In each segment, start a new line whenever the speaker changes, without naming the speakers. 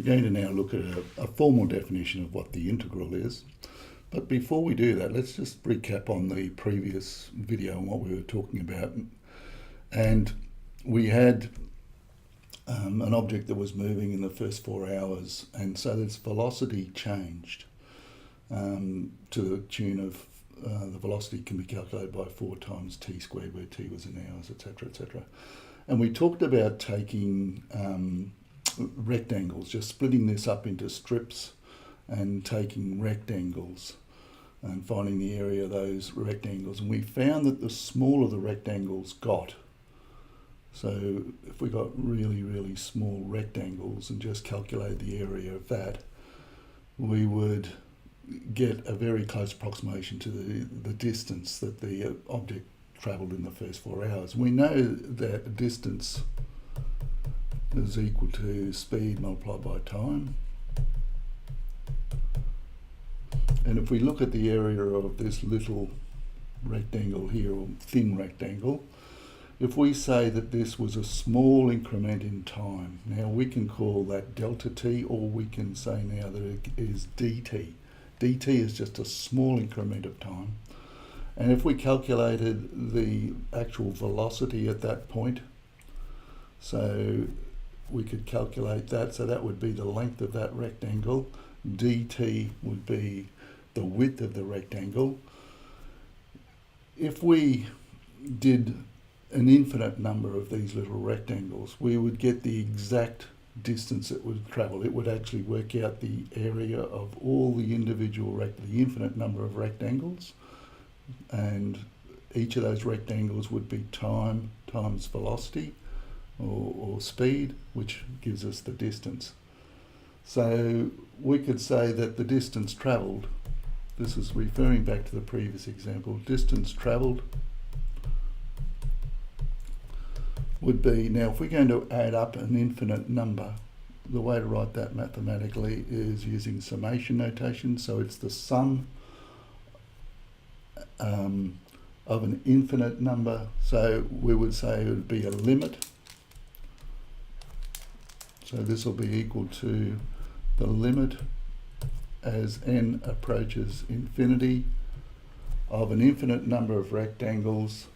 going to now look at a formal definition of what the integral is. But before we do that, let's just recap on the previous video and what we were talking about. And we had an object that was moving in the first 4 hours, and so its velocity changed to the tune of the velocity can be calculated by 4 times t squared, where t was in hours, etc., etc. And we talked about taking rectangles, just splitting this up into strips and taking rectangles and finding the area of those rectangles. And we found that the smaller the rectangles got, so if we got really, really small rectangles and just calculated the area of that, we would get a very close approximation to the distance that the object travelled in the first 4 hours. We know that distance is equal to speed multiplied by time. And if we look at the area of this little rectangle here, or thin rectangle, if we say that this was a small increment in time, now we can call that delta t, or we can say now that it is dt. dt is just a small increment of time. And if we calculated the actual velocity at that point, so we could calculate that, so that would be the length of that rectangle. dt would be the width of the rectangle. If we did an infinite number of these little rectangles, we would get the exact distance it would travel. It would actually work out the area of all the individual the infinite number of rectangles, and each of those rectangles would be time times velocity or speed, which gives us the distance. So we could say that the distance travelled, this is referring back to the previous example, distance travelled would be, now if we're going to add up an infinite number, the way to write that mathematically is using summation notation. So it's the sum of an infinite number. So we would say it would be a limit. So this will be equal to the limit as n approaches infinity of an infinite number of rectangles,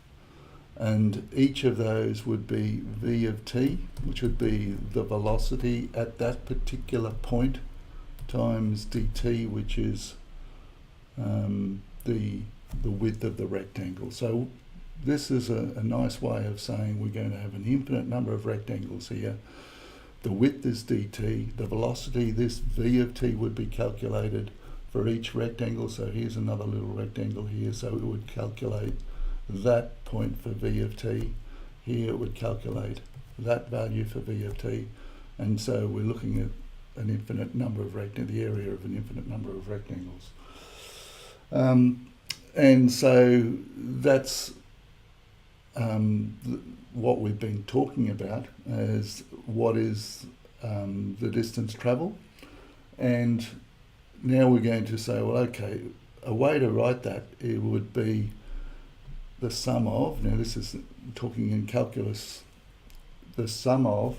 and each of those would be v of t, which would be the velocity at that particular point, times dt, which is the width of the rectangle. So this is a nice way of saying we're going to have an infinite number of rectangles here. The width is dt, the velocity, this v of t, would be calculated for each rectangle. So here's another little rectangle here, so it would calculate that point for v of t. Here it would calculate that value for v of t. And so we're looking at an infinite number of rectangles, the area of an infinite number of rectangles. And so that's what we've been talking about as what is the distance travel. And now we're going to say, well, okay, a way to write that, it would be the sum of, now this is talking in calculus, the sum of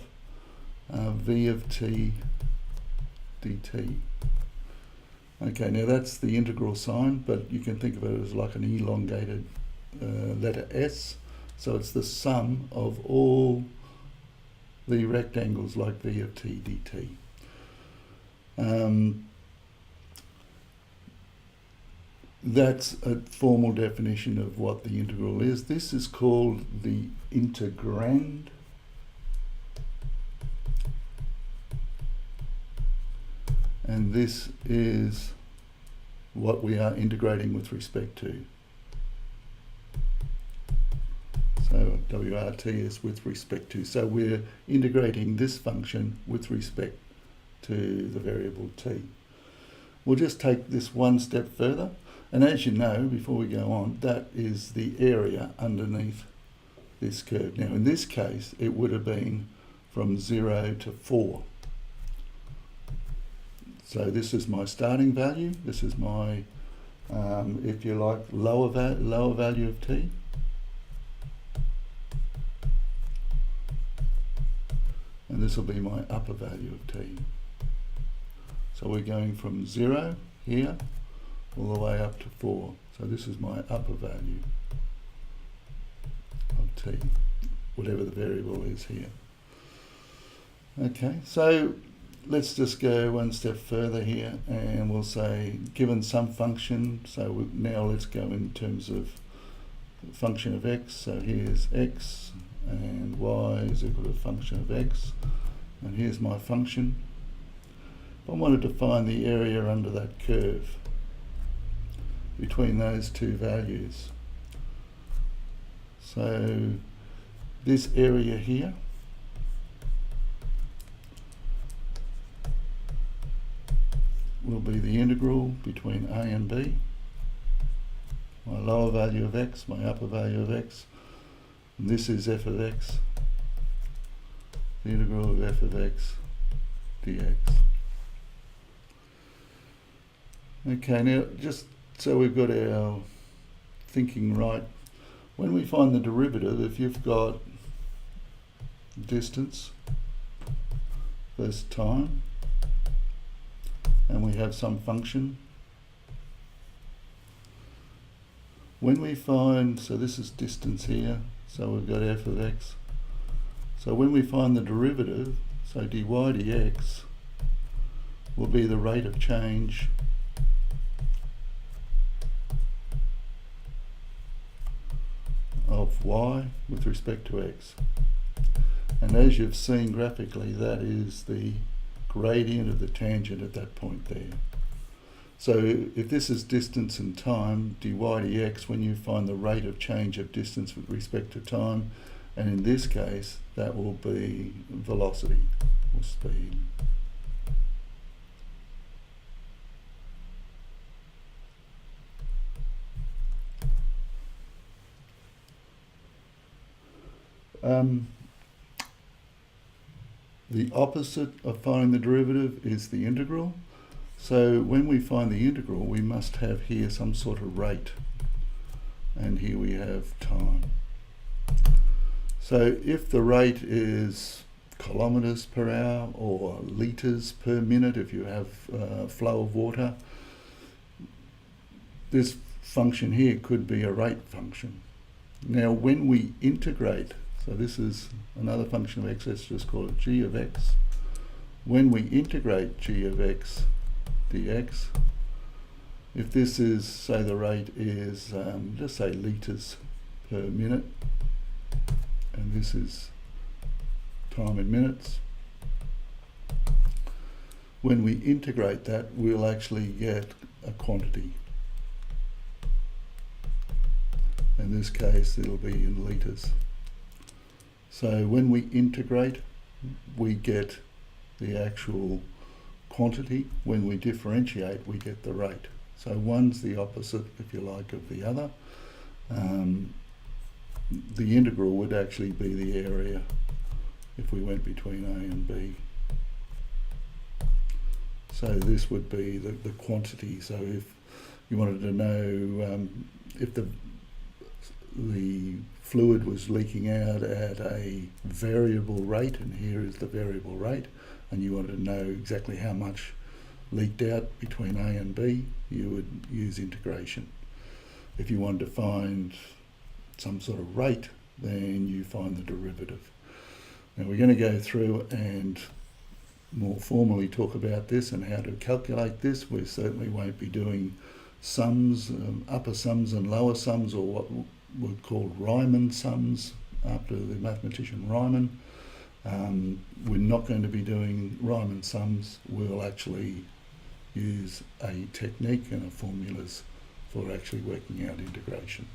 v of t dt. Okay, now that's the integral sign, but you can think of it as like an elongated letter S. So it's the sum of all the rectangles like v of t dt. That's a formal definition of what the integral is. This is called the integrand. And this is what we are integrating with respect to. So WRT is with respect to. So we're integrating this function with respect to the variable t. We'll just take this one step further. And as you know, before we go on, that is the area underneath this curve. Now in this case, it would have been from 0 to 4. So this is my starting value. This is my, if you like, lower value of t. And this will be my upper value of t. So we're going from 0 here all the way up to 4. So this is my upper value of t, whatever the variable is here. Okay, so let's just go one step further here, and we'll say given some function, so now let's go in terms of function of x. So here's x and y is equal to a function of x, and here's my function. I wanted to find the area under that curve between those two values. So this area here will be the integral between a and b, my lower value of x, my upper value of x, and this is f of x, the integral of f of x dx. Okay, now just so we've got our thinking right, when we find the derivative, if you've got distance versus time, and we have some function, when we find, so this is distance here, so we've got f of x, so when we find the derivative, so dy dx will be the rate of change of y with respect to x. And as you've seen graphically, that is the gradient of the tangent at that point there. So if this is distance and time, dy dx, when you find the rate of change of distance with respect to time, and in this case that will be velocity or speed. The opposite of finding the derivative is the integral. So when we find the integral, we must have here some sort of rate, and here we have time. So if the rate is kilometers per hour or liters per minute, if you have flow of water, this function here could be a rate function. Now when we integrate, so this is another function of x, let's just call it g of x. When we integrate g of x dx, if this is, say the rate is, just say liters per minute, and this is time in minutes, when we integrate that, we'll actually get a quantity. In this case, it'll be in liters. So when we integrate, we get the actual quantity. When we differentiate, we get the rate. So one's the opposite, if you like, of the other. The integral would actually be the area if we went between A and B. So this would be the quantity. So if you wanted to know if the fluid was leaking out at a variable rate, and here is the variable rate, and you wanted to know exactly how much leaked out between A and B, you would use integration. If you wanted to find some sort of rate, then you find the derivative. Now we're going to go through and more formally talk about this and how to calculate this. We certainly won't be doing sums, upper sums and lower sums, or what were called Riemann sums after the mathematician Riemann. We're not going to be doing Riemann sums. We'll actually use a technique and a formulas for actually working out integration.